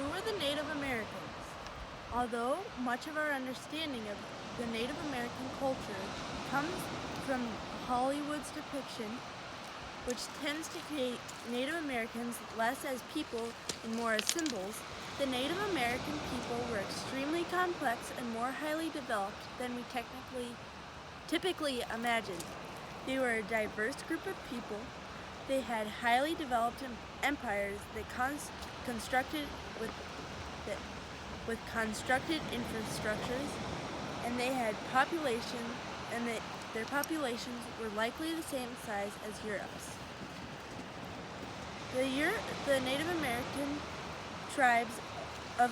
Who were the Native Americans? Although much of our understanding of the Native American culture comes from Hollywood's depiction, which tends to create Native Americans less as people and more as symbols, the Native American people were extremely complex and more highly developed than we typically imagine. They were a diverse group of people. They had highly developed empires that constructed with constructed infrastructures, and they had their populations were likely the same size as Europe's. The Native American tribes of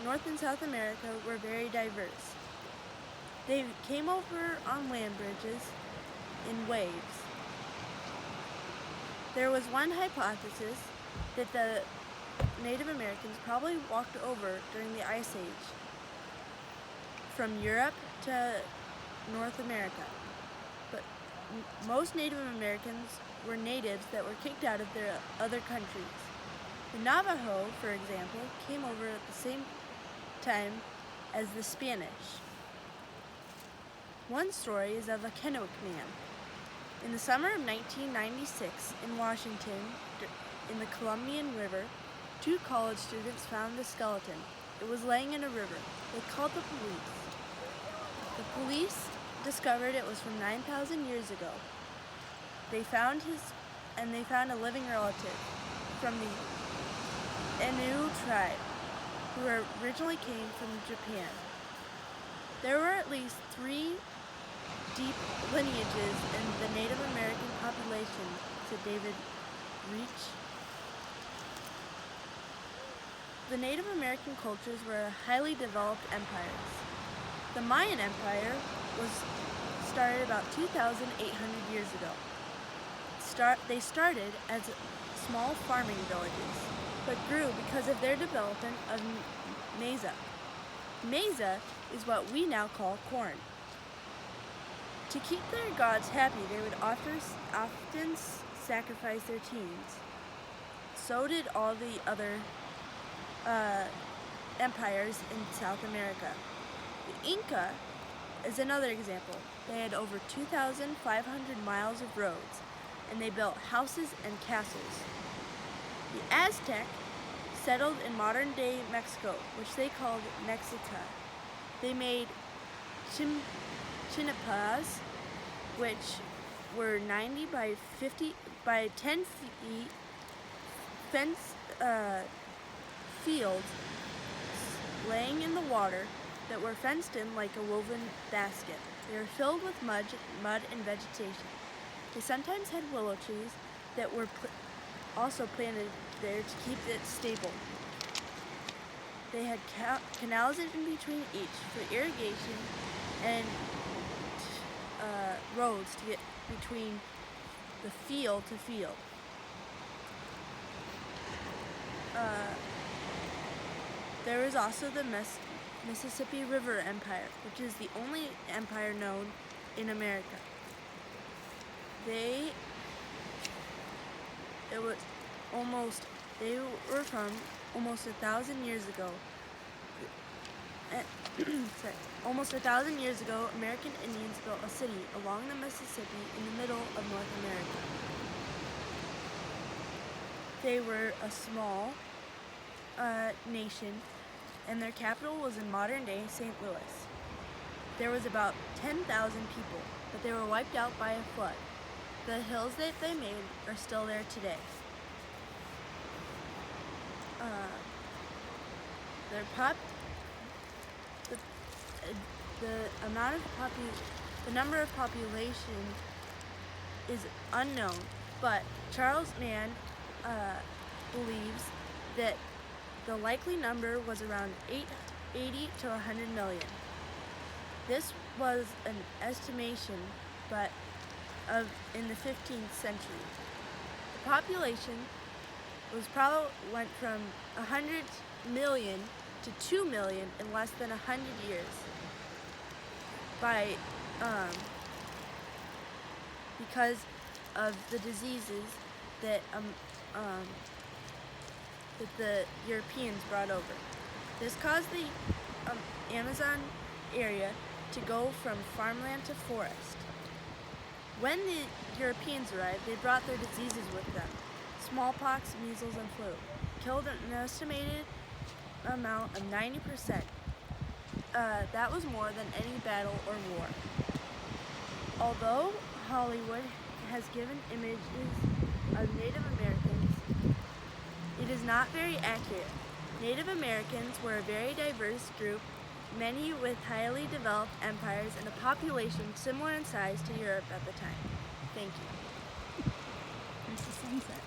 North and South America were very diverse. They came over on land bridges in waves. There was one hypothesis that the Native Americans probably walked over during the Ice Age from Europe to North America. But most Native Americans were natives that were kicked out of their other countries. The Navajo, for example, came over at the same time as the Spanish. One story is of a Kennewick man. In the summer of 1996 in Washington, in the Columbian River, 2 college students found the skeleton. It was laying in a river. They called the police. The police discovered it was from 9,000 years ago. They found a living relative from the Innu tribe, who originally came from Japan. There were at least 3 deep lineages in the Native American population, said David Reich. The Native American cultures were highly developed empires. The Mayan Empire was started about 2,800 years ago. They started as small farming villages, but grew because of their development of maize. Maize is what we now call corn. To keep their gods happy, they would often sacrifice their teens. So did all the other empires in South America. The Inca is another example. They had over 2,500 miles of roads, and they built houses and castles. The Aztec settled in modern-day Mexico, which they called Mexica. They made chinipas, which were 90 by 10 feet fenced fields laying in the water that were fenced in like a woven basket. They were filled with mud and vegetation. They sometimes had willow trees that were also planted there to keep it stable. They had canals in between each for irrigation and roads to get between the field to field. There was also the Mississippi River Empire, which is the only empire known in America. They were from almost 1,000 years ago. Almost 1,000 years ago, American Indians built a city along the Mississippi in the middle of North America. They were a small nation, and their capital was in modern-day St. Louis. There was about 10,000 people, but they were wiped out by a flood. The hills that they made are still there today. The number of population is unknown, but Charles Mann believes that the likely number was around 80 to 100 million. This was an estimation, but in the 15th century. The population went from 100 million to 2 million in less than 100 years. Because of the diseases that that the Europeans brought over. This caused the Amazon area to go from farmland to forest. When the Europeans arrived, they brought their diseases with them: smallpox, measles, and flu. Killed an estimated amount of 90%. That was more than any battle or war. Although Hollywood has given images of Native Americans, it is not very accurate. Native Americans were a very diverse group, many with highly developed empires and a population similar in size to Europe at the time. Thank you. There's the sunset.